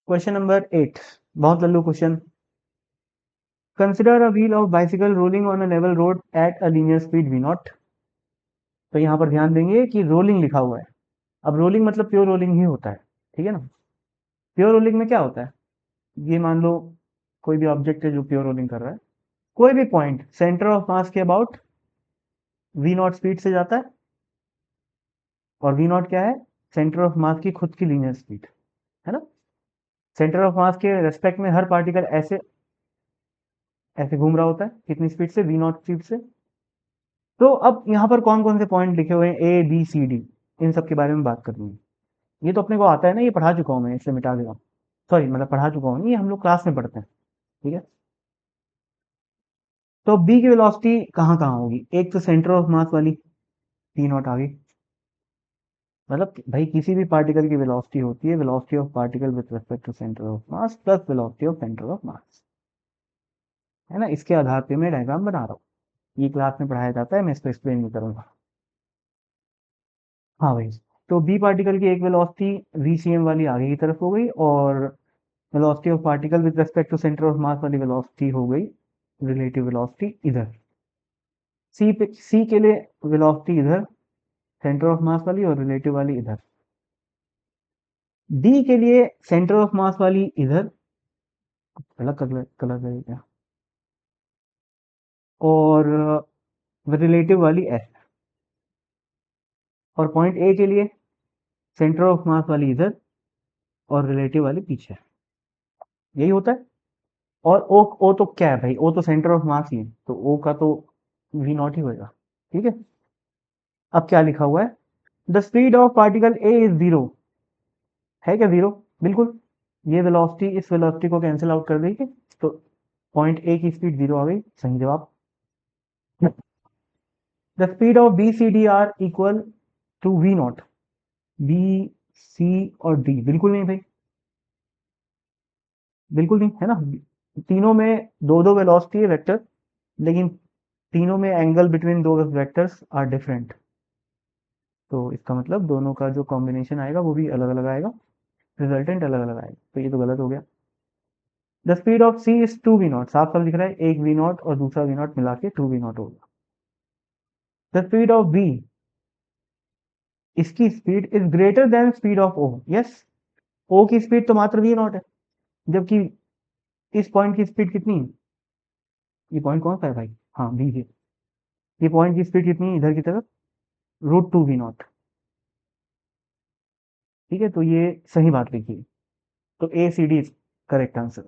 Question number 8, बहुत लल्लू question. Consider a wheel of bicycle rolling on a level road at a linear speed v naught. तो यहाँ पर ध्यान देंगे कि रोलिंग लिखा हुआ है। अब रोलिंग मतलब प्योर रोलिंग ही होता है, ठीक है ना। प्योर रोलिंग में क्या होता है, ये मान लो कोई भी ऑब्जेक्ट है जो प्योर रोलिंग कर रहा है, कोई भी पॉइंट सेंटर ऑफ मास के अबाउट वी नॉट स्पीड से जाता है। और वी नॉट क्या है, सेंटर ऑफ मास की खुद की लीनियर स्पीड है ना। सेंटर ऑफ मास के रेस्पेक्ट में हर पार्टिकल ऐसे ऐसे घूम रहा होता है, कितनी स्पीड से, वी नॉट स्पीड से। तो अब यहाँ पर कौन कौन से पॉइंट लिखे हुए हैं, ए बी सी डी, इन सब के बारे में बात करनी है। ये तो अपने को आता है ना, ये पढ़ा चुका हूँ मैं, इसलिए मिटा देगा। सॉरी, मतलब पढ़ा चुका हूँ, ये हम लोग क्लास में पढ़ते हैं, ठीक है। तो बी की वेलोसिटी कहाँ कहाँ होगी, एक तो सेंटर ऑफ मास वाली पी नॉट आ गई। मतलब भाई किसी भी पार्टिकल की वेलोसिटी होती है velocity of particle with respect to centre of mass plus velocity of centre of mass, है ना। इसके आधार पे मैं डायग्राम बना रहा हूँ, ये क्लास में पढ़ाया जाता है, मैं इसको एक्सप्लेन नहीं करूंगा। हाँ भाई, तो बी पार्टिकल की एक वेलोसिटी वी सी एम वाली आगे की तरफ हो गई, और velocity of particle with respect to centre of mass वाली वेलोसिटी हो गई रिलेटिव वेलोसिटी इधर। सी के लिए वेलोसिटी इधर सेंटर ऑफ मास वाली, और रिलेटिव वाली इधर। डी के लिए सेंटर ऑफ मास वाली इधर, अलग कलर कलर करेगा, और रिलेटिव वाली एस। और पॉइंट ए के लिए सेंटर ऑफ मास वाली इधर और रिलेटिव वाली पीछे, यही होता है। और ओ तो क्या है भाई, ओ तो सेंटर ऑफ मास ही है, तो ओ का तो वी नॉट ही होएगा, ठीक है। अब क्या लिखा हुआ है, the speed of particle A is zero. है क्या जीरो, बिल्कुल। ये वेलोसिटी इस वेलोसिटी को कैंसिल आउट कर देगी, तो पॉइंट ए की स्पीड जीरो आ गई, सही जवाब। The speed of B C D are equal to we naught. B C और डी, बिल्कुल नहीं भाई, बिल्कुल नहीं, है ना। तीनों में दो दो वेलोसिटी है वेक्टर, लेकिन तीनों में एंगल बिटवीन दो वेक्टर्स आर डिफरेंट। तो इसका मतलब दोनों का जो कॉम्बिनेशन आएगा वो भी अलग अलग आएगा, रिजल्टेंट अलग अलग आएगा, तो ये तो गलत हो गया। The speed of C is two we naught, साफ साफ दिख रहा है, एक वी नॉट और दूसरा वी नॉट मिला के टू वी नॉट होगा। द स्पीड ऑफ बी, इसकी speed is greater than speed of O. Yes, O की स्पीड तो मात्र वी नॉट है, जबकि इस पॉइंट की स्पीड कितनी है, ये पॉइंट कौन सा है भाई, हाँ बी है। ये पॉइंट की स्पीड कितनी है इधर की तरफ, रूट टू वी नॉट, ठीक है। तो ये सही बात लिखी है, तो ए सी डी करेक्ट आंसर।